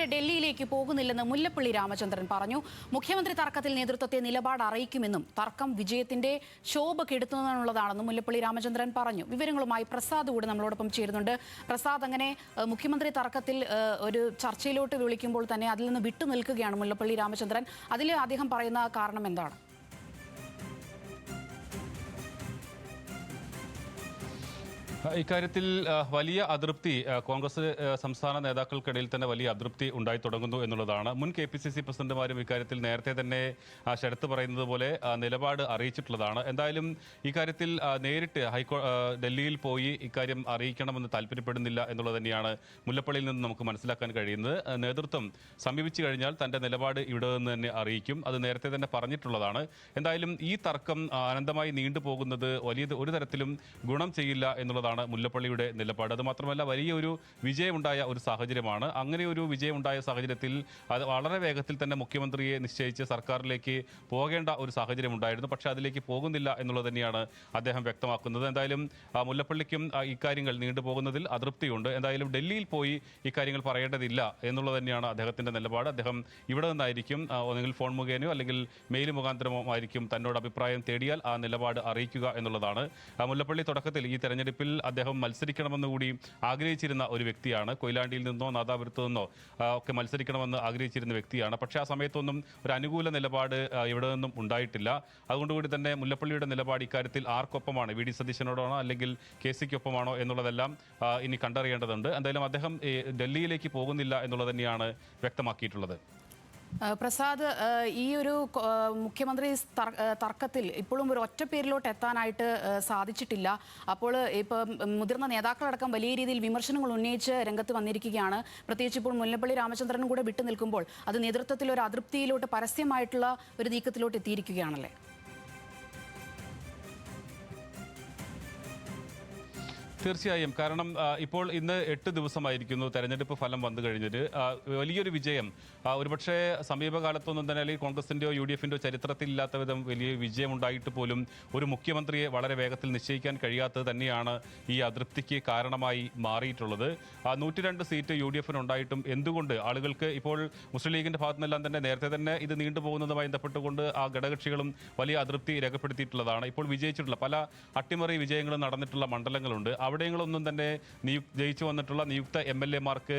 നേരെ ഡൽഹിയിലേക്ക് പോകുന്നില്ലെന്ന് മുല്ലപ്പള്ളി രാമചന്ദ്രൻ പറഞ്ഞു. മുഖ്യമന്ത്രി തർക്കത്തിൽ നേതൃത്വത്തെ നിലപാട് അറിയിക്കുമെന്നും തർക്കം വിജയത്തിന്റെ ശോഭ കെടുത്തുന്നതിനുള്ളതാണെന്നും മുല്ലപ്പള്ളി രാമചന്ദ്രൻ പറഞ്ഞു. വിവരങ്ങളുമായി പ്രസാദ് കൂടി നമ്മളോടൊപ്പം ചേരുന്നുണ്ട്. പ്രസാദ്, അങ്ങനെ മുഖ്യമന്ത്രി തർക്കത്തിൽ ഒരു ചർച്ചയിലോട്ട് വിളിക്കുമ്പോൾ തന്നെ അതിൽ നിന്ന് വിട്ടു നിൽക്കുകയാണ് മുല്ലപ്പള്ളി രാമചന്ദ്രൻ. അതിൽ അദ്ദേഹം പറയുന്ന കാരണം എന്താണ്? ഇക്കാര്യത്തിൽ വലിയ അതൃപ്തി കോൺഗ്രസ് സംസ്ഥാന നേതാക്കൾക്കിടയിൽ തന്നെ വലിയ അതൃപ്തി ഉണ്ടായി തുടങ്ങുന്നു എന്നുള്ളതാണ്. മുൻ KPCC പ്രസിഡന്റുമാരും ഇക്കാര്യത്തിൽ നേരത്തെ തന്നെ ശരത്ത് പറയുന്നത് പോലെ നിലപാട് അറിയിച്ചിട്ടുള്ളതാണ്. എന്തായാലും ഇക്കാര്യത്തിൽ നേരിട്ട് ഡൽഹിയിൽ പോയി ഇക്കാര്യം അറിയിക്കണമെന്ന് താല്പര്യപ്പെടുന്നില്ല എന്നുള്ളത് തന്നെയാണ് മുല്ലപ്പള്ളിയിൽ നിന്ന് നമുക്ക് മനസ്സിലാക്കാൻ കഴിയുന്നത്. നേതൃത്വം സമീപിച്ചു കഴിഞ്ഞാൽ തന്റെ നിലപാട് ഇവിടെ നിന്ന് തന്നെ അറിയിക്കും. അത് നേരത്തെ തന്നെ പറഞ്ഞിട്ടുള്ളതാണ്. എന്തായാലും ഈ തർക്കം അനന്തമായി നീണ്ടുപോകുന്നത് ഒരു തരത്തിലും ഗുണം ചെയ്യില്ല എന്നുള്ളതാണ് മുല്ലപ്പള്ളിയുടെ നിലപാട്. അത് മാത്രമല്ല, വലിയൊരു വിജയമുണ്ടായ ഒരു സാഹചര്യമാണ്. അങ്ങനെ ഒരു വിജയമുണ്ടായ സാഹചര്യത്തിൽ അത് വളരെ വേഗത്തിൽ തന്നെ മുഖ്യമന്ത്രിയെ നിശ്ചയിച്ച് സർക്കാരിലേക്ക് പോകേണ്ട ഒരു സാഹചര്യം ഉണ്ടായിരുന്നു. പക്ഷേ അതിലേക്ക് പോകുന്നില്ല എന്നുള്ളത് തന്നെയാണ് അദ്ദേഹം വ്യക്തമാക്കുന്നത്. എന്തായാലും മുല്ലപ്പള്ളിക്കും ഇക്കാര്യങ്ങൾ നീണ്ടുപോകുന്നതിൽ അതൃപ്തിയുണ്ട്. എന്തായാലും ഡൽഹിയിൽ പോയി ഇക്കാര്യങ്ങൾ പറയേണ്ടതില്ല എന്നുള്ളത് തന്നെയാണ് അദ്ദേഹത്തിന്റെ നിലപാട്. അദ്ദേഹം ഇവിടെ നിന്നായിരിക്കും ഒന്നുകിൽ ഫോൺ മുഖേനയോ അല്ലെങ്കിൽ മെയിൽ മുഖാന്തരമോ ആയിരിക്കും തന്നോട് അഭിപ്രായം തേടിയാൽ ആ നിലപാട് അറിയിക്കുക എന്നുള്ളതാണ്. മുല്ലപ്പള്ളി തുടക്കത്തിൽ ഈ തെരഞ്ഞെടുപ്പിൽ അദ്ദേഹം മത്സരിക്കണമെന്ന് കൂടി ആഗ്രഹിച്ചിരുന്ന ഒരു വ്യക്തിയാണ്. കൊയിലാണ്ടിയിൽ നിന്നോ നാദാപുരത്തു നിന്നോ ഒക്കെ മത്സരിക്കണമെന്ന് ആഗ്രഹിച്ചിരുന്ന വ്യക്തിയാണ്. പക്ഷേ ആ സമയത്തൊന്നും ഒരു അനുകൂല നിലപാട് ഇവിടെ നിന്നും ഉണ്ടായിട്ടില്ല. അതുകൊണ്ടുകൂടി തന്നെ മുല്ലപ്പള്ളിയുടെ നിലപാട് ഇക്കാര്യത്തിൽ ആർക്കൊപ്പമാണ്, VD സതീശനോടാണോ അല്ലെങ്കിൽ KCക്കൊപ്പമാണോ എന്നുള്ളതെല്ലാം ഇനി കണ്ടറിയേണ്ടതുണ്ട്. എന്തായാലും അദ്ദേഹം ഡൽഹിയിലേക്ക് പോകുന്നില്ല എന്നുള്ളത് തന്നെയാണ് വ്യക്തമാക്കിയിട്ടുള്ളത്. പ്രസാദ്, ഈ ഒരു മുഖ്യമന്ത്രി തർക്കത്തിൽ ഇപ്പോഴും ഒരു ഒറ്റ പേരിലോട്ട് എത്താനായിട്ട് സാധിച്ചിട്ടില്ല. അപ്പോൾ ഇപ്പോൾ മുതിർന്ന നേതാക്കളടക്കം വലിയ രീതിയിൽ വിമർശനങ്ങൾ ഉന്നയിച്ച് രംഗത്ത് വന്നിരിക്കുകയാണ്. പ്രത്യേകിച്ച് ഇപ്പോൾ മുല്ലപ്പള്ളി രാമചന്ദ്രനും കൂടെ വിട്ടു നിൽക്കുമ്പോൾ അത് നേതൃത്വത്തിൽ ഒരു അതൃപ്തിയിലോട്ട്, പരസ്യമായിട്ടുള്ള ഒരു നീക്കത്തിലോട്ട് എത്തിയിരിക്കുകയാണല്ലേ? തീർച്ചയായും. കാരണം ഇപ്പോൾ ഇന്ന് 8 ദിവസമായിരിക്കുന്നു തെരഞ്ഞെടുപ്പ് ഫലം വന്നു കഴിഞ്ഞിട്ട്. വലിയൊരു വിജയം ഒരുപക്ഷെ സമീപകാലത്തൊന്നും തന്നെ അല്ലെങ്കിൽ കോൺഗ്രസിൻ്റെയോ UDFൻ്റെയോ ചരിത്രത്തിലില്ലാത്ത വിധം വലിയ വിജയമുണ്ടായിട്ട് പോലും ഒരു മുഖ്യമന്ത്രിയെ വളരെ വേഗത്തിൽ നിശ്ചയിക്കാൻ കഴിയാത്തത് തന്നെയാണ് ഈ അതൃപ്തിക്ക് കാരണമായി മാറിയിട്ടുള്ളത്. 102 സീറ്റ് UDFനുണ്ടായിട്ടും എന്തുകൊണ്ട് ആളുകൾക്ക് ഇപ്പോൾ മുസ്ലിം ലീഗിൻ്റെ ഭാഗത്തു നിന്നെല്ലാം തന്നെ നേരത്തെ തന്നെ ഇത് നീണ്ടുപോകുന്നതുമായി ബന്ധപ്പെട്ടുകൊണ്ട് ആ ഘടകകക്ഷികളും വലിയ അതൃപ്തി രേഖപ്പെടുത്തിയിട്ടുള്ളതാണ്. ഇപ്പോൾ വിജയിച്ചിട്ടുള്ള പല അട്ടിമറി വിജയങ്ങളും നടന്നിട്ടുള്ള മണ്ഡലങ്ങളുണ്ട്. അവിടെയൊന്നും തന്നെ ജയിച്ചു വന്നിട്ടുള്ള നിയുക്ത MLAമാർക്ക്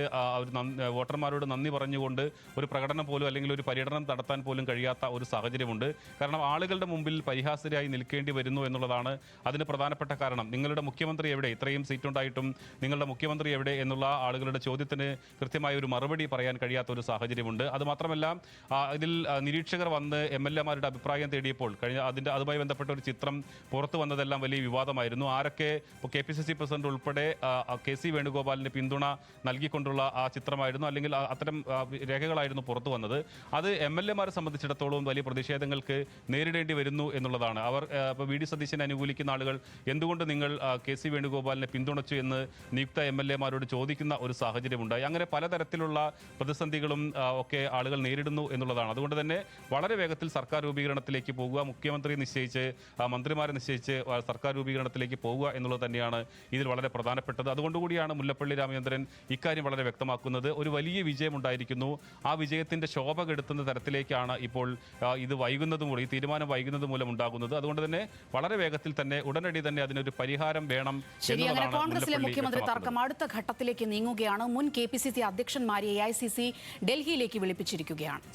വോട്ടർമാരോട് നന്ദി പറഞ്ഞുകൊണ്ട് ഒരു പ്രകടനം പോലും അല്ലെങ്കിൽ ഒരു പര്യടനം നടത്താൻ പോലും കഴിയാത്ത ഒരു സാഹചര്യമുണ്ട്. കാരണം ആളുകളുടെ മുമ്പിൽ പരിഹാസ്യരായി നിൽക്കേണ്ടി വരുന്നു എന്നുള്ളതാണ് അതിന് പ്രധാനപ്പെട്ട കാരണം. നിങ്ങളുടെ മുഖ്യമന്ത്രി എവിടെ, ഇത്രയും സീറ്റുണ്ടായിട്ടും നിങ്ങളുടെ മുഖ്യമന്ത്രി എവിടെ എന്നുള്ള ആളുകളുടെ ചോദ്യത്തിന് കൃത്യമായ ഒരു മറുപടി പറയാൻ കഴിയാത്ത ഒരു സാഹചര്യമുണ്ട്. അതുമാത്രമല്ല, ഇതിൽ നിരീക്ഷകർ വന്ന് MLAമാരുടെ അഭിപ്രായം തേടിയപ്പോൾ അതുമായി ബന്ധപ്പെട്ട ഒരു ചിത്രം പുറത്തു വന്നതെല്ലാം വലിയ വിവാദമായിരുന്നു. ആരൊക്കെ KPCC പ്രസിഡന്റ് ഉൾപ്പെടെ KC വേണുഗോപാലിന് പിന്തുണ നൽകിക്കൊണ്ടുള്ള ആ ചിത്രമായിരുന്നു, അല്ലെങ്കിൽ അത്തരം രേഖകളായിരുന്നു പുറത്തു വന്നത്. അത് MLAമാരെ സംബന്ധിച്ചിടത്തോളം വലിയ പ്രതിഷേധങ്ങൾക്ക് നേരിടേണ്ടി വരുന്നു എന്നുള്ളതാണ്. അവർ ഇപ്പോൾ VD സതീശനെ അനുകൂലിക്കുന്ന ആളുകൾ എന്തുകൊണ്ട് നിങ്ങൾ KC വേണുഗോപാലിനെ പിന്തുണച്ചു എന്ന് നിയുക്ത MLAമാരോട് ചോദിക്കുന്ന ഒരു സാഹചര്യമുണ്ടായി. അങ്ങനെ പലതരത്തിലുള്ള പ്രതിസന്ധികളും ഒക്കെ ആളുകൾ നേരിടുന്നു എന്നുള്ളതാണ്. അതുകൊണ്ട് തന്നെ വളരെ വേഗത്തിൽ സർക്കാർ രൂപീകരണത്തിലേക്ക് പോകുക, മുഖ്യമന്ത്രി നിശ്ചയിച്ച് മന്ത്രിമാരെ നിശ്ചയിച്ച് സർക്കാർ രൂപീകരണത്തിലേക്ക് പോകുക എന്നുള്ളത് തന്നെയാണ് ഇതിൽ വളരെ പ്രധാനപ്പെട്ടത്. അതുകൊണ്ടുകൂടിയാണ് മുല്ലപ്പള്ളി രാമചന്ദ്രൻ ഇക്കാര്യം വളരെ വ്യക്തമാക്കുന്നത്. ഒരു വലിയ വിജയമുണ്ടായിരിക്കുന്നു. ആ വിജയത്തിന്റെ ശോഭ കെടുത്തുന്ന തരത്തിലേക്കാണ് ഇപ്പോൾ ഇത് വൈകുന്നത് മൂലം, ഈ തീരുമാനം വൈകുന്നത് മൂലം ഉണ്ടാകുന്നത്. അതുകൊണ്ട് തന്നെ വളരെ വേഗത്തിൽ തന്നെ ഉടനടി തന്നെ അതിനൊരു പരിഹാരം വേണം. കോൺഗ്രസിലെ മുഖ്യമന്ത്രി തർക്കം അടുത്ത ഘട്ടത്തിലേക്ക് നീങ്ങുകയാണ്. മുൻ KPCC അധ്യക്ഷന്മാരെ AICC ഡൽഹിയിലേക്ക് വിളിപ്പിച്ചിരിക്കുകയാണ്.